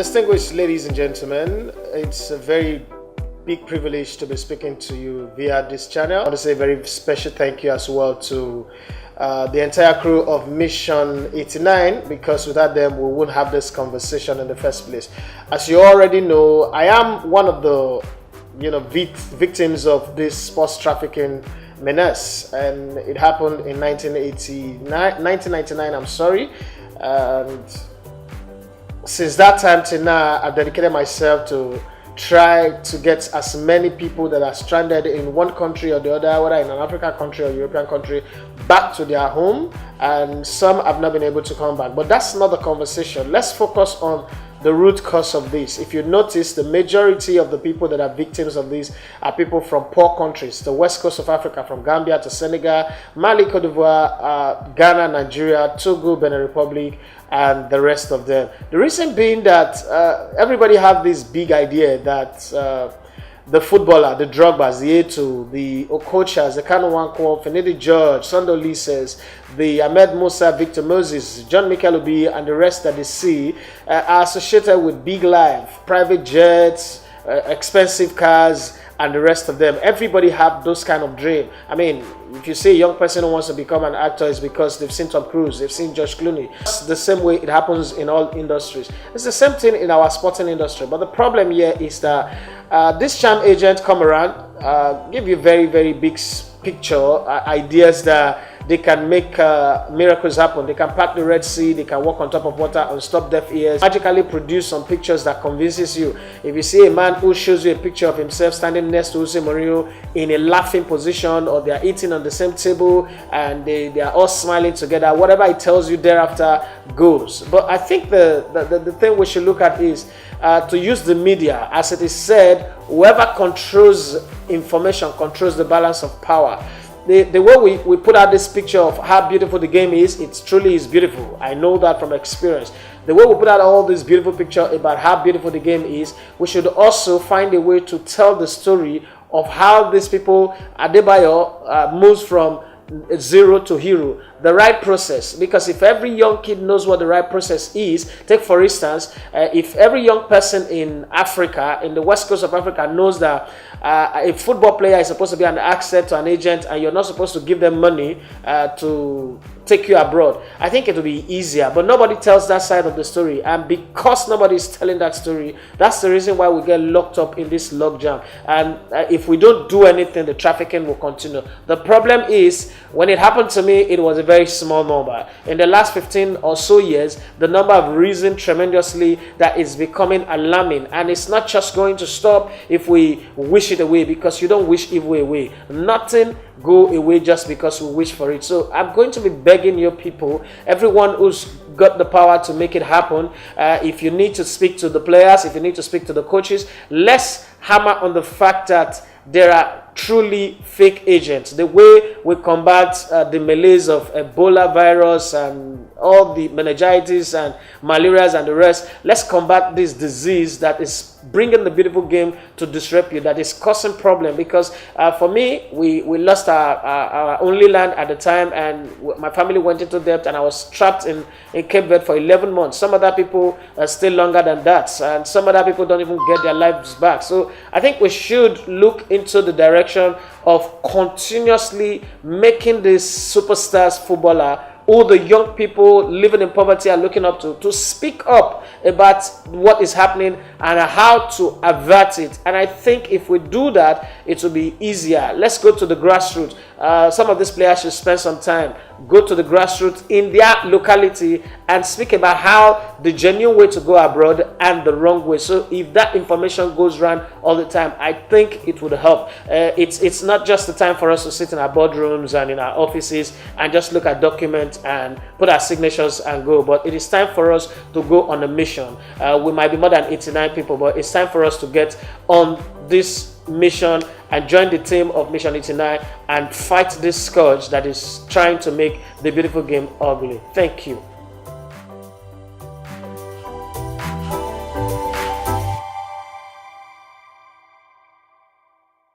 Distinguished ladies and gentlemen, it's a very big privilege to be speaking to you via this channel. I want to say a very special thank you as well to the entire crew of Mission 89, because without them we wouldn't have this conversation in the first place. As you already know, I am one of the victims of this sports trafficking menace, and it happened in 1999. I'm sorry, and since that time till now, I've dedicated myself to try to get as many people that are stranded in one country or the other, whether in an African country or European country, back to their home, and some have not been able to come back. But that's not the conversation. Let's focus on the root cause of this. If you notice, the majority of the people that are victims of this are people from poor countries, the west coast of Africa, from Gambia to Senegal, Mali, Cote d'Ivoire, Ghana, Nigeria, Togo, Benin Republic, and the rest of them. The reason being that everybody have this big idea that the footballer, the Drogbas, the Eto'o, the Okochas, the Kanu Nwankwo, Finidi George, Sondo Lises, the Ahmed Musa, Victor Moses, John Mikel Obi, and the rest that they see are associated with big life, private jets, expensive cars, and the rest of them. Everybody have those kind of dream. I mean, if you say a young person who wants to become an actor, it's because they've seen Tom Cruise, they've seen George Clooney. It's the same way it happens in all industries. It's the same thing in our sporting industry. But the problem here is that this charm agent come around, give you very, very big picture, ideas that they can make miracles happen. They can part the Red Sea, they can walk on top of water and stop deaf ears, magically produce some pictures that convinces you. If you see a man who shows you a picture of himself standing next to Jose Mourinho in a laughing position, or they are eating on the same table and they are all smiling together, whatever it tells you thereafter goes. But I think the thing we should look at is to use the media. As it is said, whoever controls information controls the balance of power. The way we put out this picture of how beautiful the game is, it truly is beautiful. I know that from experience. The way we put out all this beautiful picture about how beautiful the game is, we should also find a way to tell the story of how these people, Adebayo, moves from zero to hero, the right process. Because if every young kid knows what the right process is, take for instance, if every young person in Africa, in the west coast of Africa, knows that a football player is supposed to be an asset to an agent and you're not supposed to give them money to take you abroad, I think it will be easier. But nobody tells that side of the story, and because nobody is telling that story, that's the reason why we get locked up in this logjam. And if we don't do anything, the trafficking will continue. The problem is, when it happened to me, it was a very small number. In the last 15 or so years, the number have risen tremendously. That is becoming alarming, and it's not just going to stop if we wish it away, because you don't wish evil away. Nothing go away just because we wish for it. So I'm going to be begging your people, everyone who's got the power to make it happen, if you need to speak to the players, if you need to speak to the coaches, let's hammer on the fact that there are truly fake agents. The way we combat the malaise of Ebola virus and all the meningitis and malarias and the rest, let's combat this disease that is bringing the beautiful game to disrepute, that is causing problem. Because for me, we lost our only land at the time, and my family went into debt, and I was trapped in Cape Verde for 11 months. Some other people stay longer than that, and some other people don't even get their lives back. So I think we should look into the direction of continuously making these superstars footballer, all the young people living in poverty are looking up to speak up about what is happening and how to avert it. And I think if we do that, it will be easier. Let's go to the grassroots. Some of these players should spend some time, go to the grassroots in their locality and speak about how the genuine way to go abroad and the wrong way. So if that information goes around all the time, I think it would help. It's not just the time for us to sit in our boardrooms and in our offices and just look at documents and put our signatures and go, but it is time for us to go on a mission. We might be more than 89 people, but it's time for us to get on this mission and join the team of Mission 89 and fight this scourge that is trying to make the beautiful game ugly. Thank you.